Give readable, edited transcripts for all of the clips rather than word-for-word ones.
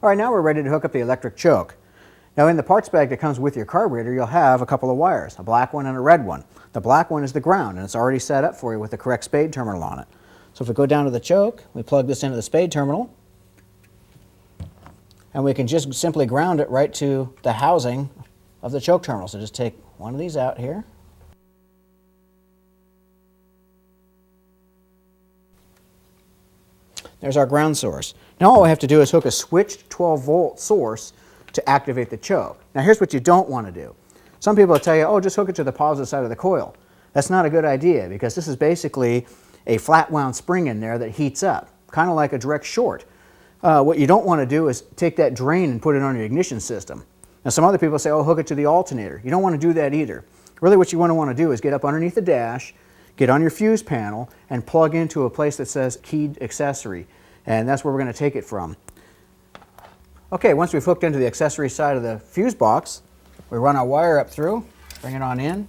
All right, now we're ready to hook up the electric choke. Now in the parts bag that comes with your carburetor, you'll have a couple of wires, a black one and a red one. The black one is the ground, and it's already set up for you with the correct spade terminal on it. So if we go down to the choke, we plug this into the spade terminal, and we can just simply ground it right to the housing of the choke terminal. So just take one of these out here. There's our ground source. Now all we have to do is hook a switched 12-volt source to activate the choke. Now here's what you don't want to do. Some people will tell you, oh, just hook it to the positive side of the coil. That's not a good idea because this is basically a flat wound spring in there that heats up, kind of like a direct short. What you don't want to do is take that drain and put it on your ignition system. Now some other people say, oh, hook it to the alternator. You don't want to do that either. Really what you want to do is get up underneath the dash, get on your fuse panel, and plug into a place that says keyed accessory. And that's where we're going to take it from. Okay, once we've hooked into the accessory side of the fuse box, we run our wire up through, bring it on in,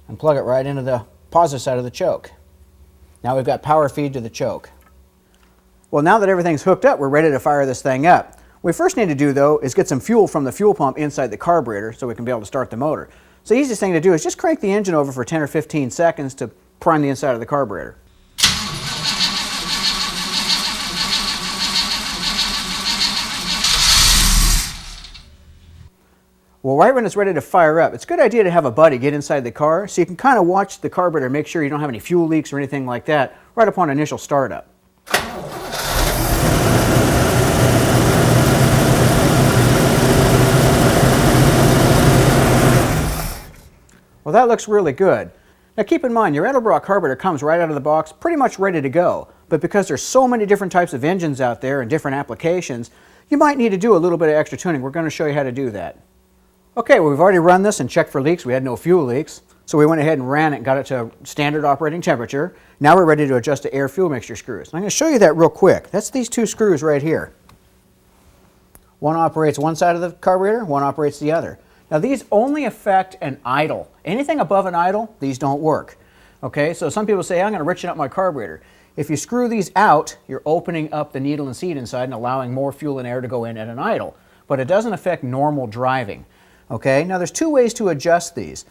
and plug it right into the positive side of the choke. Now we've got power feed to the choke. Well, now that everything's hooked up, we're ready to fire this thing up. What we first need to do, though, is get some fuel from the fuel pump inside the carburetor so we can be able to start the motor. So the easiest thing to do is just crank the engine over for 10 or 15 seconds to prime the inside of the carburetor. Well, right when it's ready to fire up, it's a good idea to have a buddy get inside the car so you can kind of watch the carburetor, make sure you don't have any fuel leaks or anything like that right upon initial startup. Well, that looks really good. Now keep in mind, your Edelbrock carburetor comes right out of the box pretty much ready to go, but because there's so many different types of engines out there and different applications, you might need to do a little bit of extra tuning. We're going to show you how to do that. Okay, well, we've already run this and checked for leaks. We had no fuel leaks, so we went ahead and ran it and got it to standard operating temperature. Now we're ready to adjust the air-fuel mixture screws. I'm going to show you that real quick. That's these two screws right here. One operates one side of the carburetor, one operates the other. Now these only affect an idle. Anything above an idle, these don't work. Okay, so some people say, I'm going to richen up my carburetor. If you screw these out, you're opening up the needle and seat inside and allowing more fuel and air to go in at an idle. But it doesn't affect normal driving. Okay, now there's two ways to adjust these.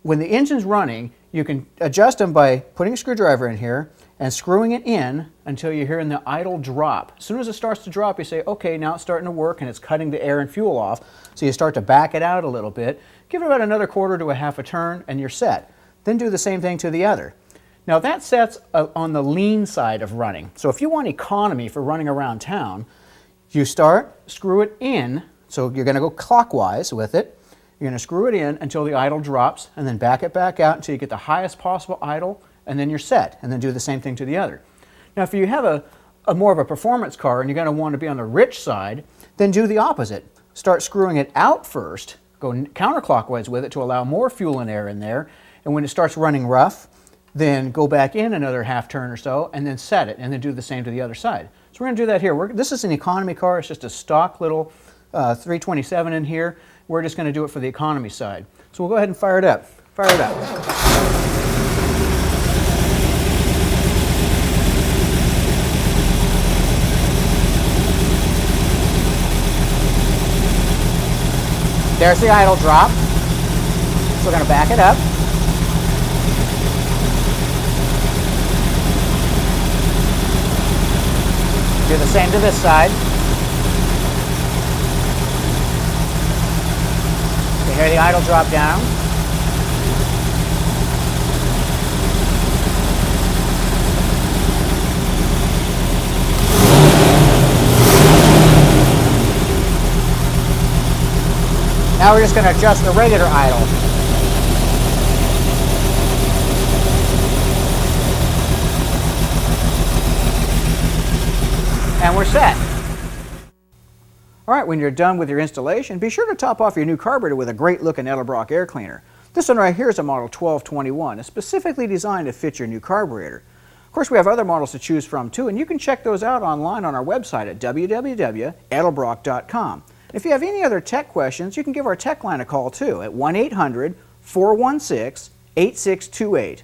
When the engine's running, you can adjust them by putting a screwdriver in here and screwing it in until you're hearing the idle drop. As soon as it starts to drop, you say, okay, now it's starting to work and it's cutting the air and fuel off. So you start to back it out a little bit, give it about another quarter to a half a turn, and you're set. Then do the same thing to the other. Now that sets on the lean side of running. So if you want economy for running around town, you start, screw it in. So you're going to go clockwise with it. You're going to screw it in until the idle drops and then back it back out until you get the highest possible idle, and then you're set, and then do the same thing to the other. Now if you have a more of a performance car and you're going to want to be on the rich side, then do the opposite. Start screwing it out first, go counterclockwise with it to allow more fuel and air in there, and when it starts running rough, then go back in another half turn or so and then set it, and then do the same to the other side. So we're going to do that here. This is an economy car. It's just a stock little 327 in here. We're just going to do it for the economy side. So we'll go ahead and fire it up. Fire it up. There's the idle drop. So we're going to back it up. Do the same to this side. You hear the idle drop down. Now we're just going to adjust the regular idle. And we're set. All right, when you're done with your installation, be sure to top off your new carburetor with a great looking Edelbrock air cleaner. This one right here is a model 1221. It's specifically designed to fit your new carburetor. Of course, we have other models to choose from too, and you can check those out online on our website at www.edelbrock.com. If you have any other tech questions, you can give our tech line a call too at 1-800-416-8628.